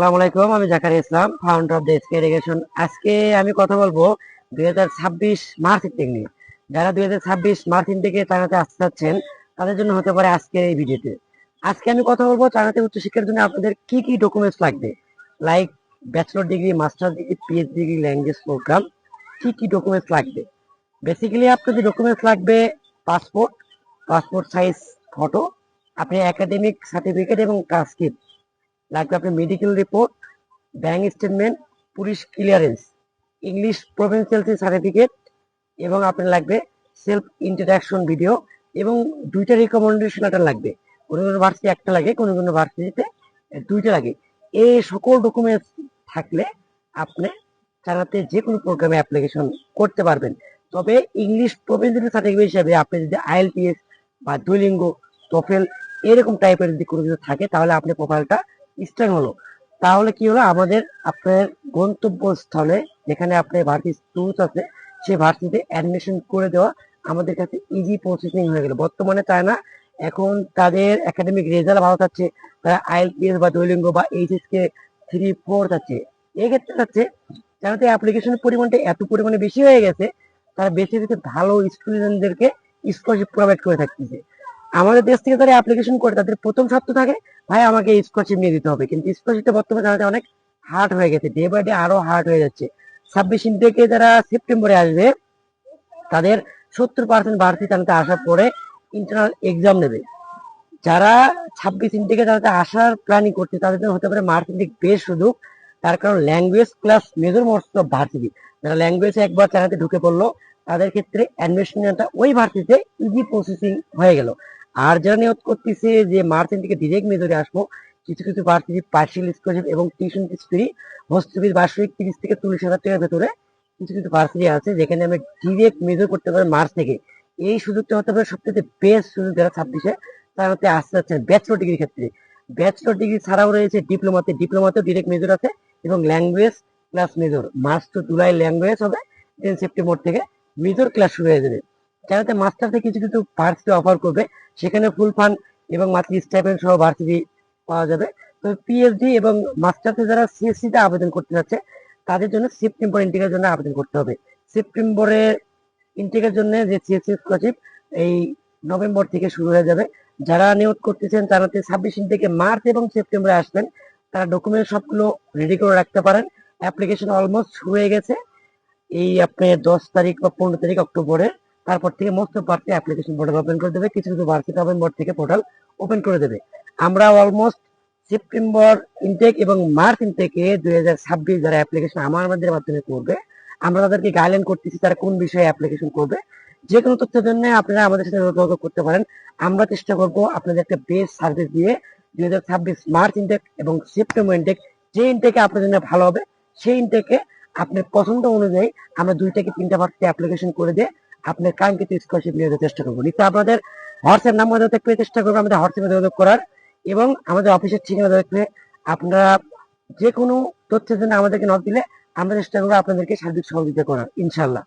আসসালামু আলাইকুম, আমি Zakaria Islam, founder of the SK irrigation. আজকে আমি কথা বলবো 2026 মার্চ ইনটেক নিয়ে। যারা 2026 মার্চ ইনটেকে চায়নাতে আসতে চাচ্ছেন তাদের জন্য হতে পারে আজকের এই ভিডিওতে। আজকে আমি কথা বলবো চায়নাতে উচ্চশিক্ষার জন্য আপনাদের কি কি ডকুমেন্টস লাগবে, like bachelor degree, master degree, PhD degree, language program, কি কি ডকুমেন্টস লাগবে। বেসিক্যালি আপনাদের ডকুমেন্টস লাগবে পাসপোর্ট, পাসপোর্ট সাইজ ফটো, আপনি একাডেমিক সার্টিফিকেট এবং ট্রান্সক্রিপ্ট লাগবে, আপনার medical report, bank statement, police clearance, English professional certificate, এবং আপনার লাগবে সেলফ ইন্ট্রোডাকশন ভিডিও এবং দুইটা রিকমেন্ডেশন লেটার লাগবে। কোনো কোনো ভার্সিটি একটা লাগে, কোনো কোনো ভার্সিটিতে দুইটা লাগে। এই সকল ডকুমেন্টস থাকলে আপনি চালাতে যে কোনো প্রোগ্রামে অ্যাপ্লিকেশন করতে পারবেন। তবে ইংলিশ প্রফেশনাল সার্টিফিকেট হিসাবে আপনি যদি আইএলটিএস বা দুলিঙ্গো, টোফেল এরকম টাইপের যদি কোনো কিছু থাকে তাহলে আপনি প্রোফাইলটা স্ট্রং হলো। তাহলে কি হলো, আমাদের আপনার গন্তব্যস্থলে যেখানে আপনার ভার্সিটি চুজ আছে সেই ভার্সিটিতে অ্যাডমিশন করে দেওয়া আমাদের কাছে ইজি প্রসেসিং হয়ে গেল। বর্তমানে চায় না, এখন তাদের একাডেমিক রেজাল্ট ভালো থাকছে, তারা আইএলটিএস বা দুলিঙ্গ বা এইচএস কে 3-4 যাচ্ছে। এক্ষেত্রে যাচ্ছে জানাতে অ্যাপ্লিকেশনের পরিমাণটা এত পরিমাণে বেশি হয়ে গেছে, তারা বেশি বেশি ভালো স্টুডেন্টদেরকে স্কলারশিপ প্রোভাইড করে থাকতেছে। আমাদের দেশ থেকে তারা অ্যাপ্লিকেশন করে তাদের প্রথম শর্ত থাকে, ভাই আমাকে স্কলারশিপ নিয়ে দিতে হবে। কিন্তু স্কলারশিপটা বর্তমানে জানাতে অনেক হার্ড হয়ে গেছে, ডে বাই ডে আরো হার্ড হয়ে যাচ্ছে। 26 ইনটেকে যারা সেপ্টেম্বরে আসবে তাদের 70% ভার্সিটি জানাতে আসার পরে ইন্টারনাল এক্সাম নেবে। যারা 26 ইনটেকে জানাতে আসার প্ল্যানিং করছে তাদের জন্য হতে পারে মার্চ ইনটেক বেশ সুযোগ। তার কারণ language class major most of varsity, যারা ল্যাঙ্গুয়েজে একবার জানাতে ঢুকে পড়লো তাদের ক্ষেত্রে অ্যাডমিশনটা ওই ভার্সিটিতে ইজি প্রসেসিং হয়ে গেল। আর যারা নিয়োগ করতেছে যে মার্চ থেকে ডিরেক্ট মেজরে আসবো, কিছু কিছু ভার্সিটি পার্সিয়াল স্কলারশিপ এবং tuition fees free, hostel fees বার্ষিক 30 থেকে 40 হাজার টাকার ভেতরে কিছু কিছু ভার্সিটি আছে যেখানে আমি ডিরেক্ট মেজর করতে পারি মার্চ থেকে। এই সুযোগটা হতে পারে সবচেয়ে বেস্ট সুযোগ যারা 26-এ তার মধ্যে আসতে যাচ্ছেন ব্যাচেলর ডিগ্রির ক্ষেত্রে। ব্যাচেলর ডিগ্রি ছাড়াও রয়েছে ডিপ্লোমাতেও ডিরেক্ট মেজর আছে এবং language class major. March to July language হবে, দেন সেপ্টেম্বর থেকে মেজর ক্লাস শুরু হয়ে যাবে। যাতে মাস্টার্সে কিছু কিছু ভার্সিটি অফার করবে, সেখানে ফুল ফান্ড এবং মান্থলি স্টাইপেন্ড সহ ভার্সিটি পাওয়া যাবে। তো পিএইচডি এবং মাস্টার্সে যারা সিএসসি তে আবেদন করতে যাচ্ছে তাদের জন্য সেপ্টেম্বর ইনটেকের জন্য আবেদন করতে হবে। সেপ্টেম্বরের ইনটেকের জন্য যে সিএসসি স্কলারশিপ এই নভেম্বর থেকে শুরু হয়ে যাবে। যারা নিয়োগ করতেছেন তারা 26 ইনটেকে মার্চ এবং সেপ্টেম্বরে আসবেন, তারা ডকুমেন্ট সবগুলো রেডি করে রাখতে পারেন। অ্যাপ্লিকেশন অলমোস্ট শুরু হয়ে গেছে, এই আপনি 10 তারিখ বা 15 তারিখ অক্টোবরে। তারপর থেকে most of varsity application portal open করে দেবে, কিছু কিছু ভার্সিটি নভেম্বর থেকে পোর্টাল ওপেন করে দেবে। আমরা অলমোস্ট সেপ্টেম্বর ইনটেক এবং মার্চ ইনটেকে 2026 যারা অ্যাপ্লিকেশন আমাদের মাধ্যমে করবে, আমরা তাদেরকে গাইডলাইন করতেছি তারা কোন বিষয়ে অ্যাপ্লিকেশন করবে। যে কোনো তথ্যের জন্য আপনারা আমাদের সাথে যোগাযোগ করতে পারেন। আমরা চেষ্টা করব আপনাদের একটা বেস্ট সার্ভিস দিয়ে 2026 মার্চ ইনটেক এবং সেপ্টেম্বর ইনটেক, যে ইনটেকে আপনার জন্য ভালো হবে সেই ইনটেকে আপনার পছন্দ অনুযায়ী আমরা 2 থেকে 3টা ভার্সিটি অ্যাপ্লিকেশন করে দিয়ে আপনার কাঙ্ক্ষিত স্কলারশিপ নিয়ে যেতে চেষ্টা করবো। নিশ্চয় আপনাদের হোয়াটসঅ্যাপ নাম্বার দেখতে চেষ্টা করবো আমাদের হোয়াটসঅ্যাপে যোগাযোগ করার, এবং আমাদের অফিসের ঠিকানা দেখলে আপনারা যে কোনো তথ্যের জন্য আমাদেরকে নক দিলে আমরা চেষ্টা করবো আপনাদেরকে সার্বিক সহযোগিতা করার, ইনশাল্লাহ।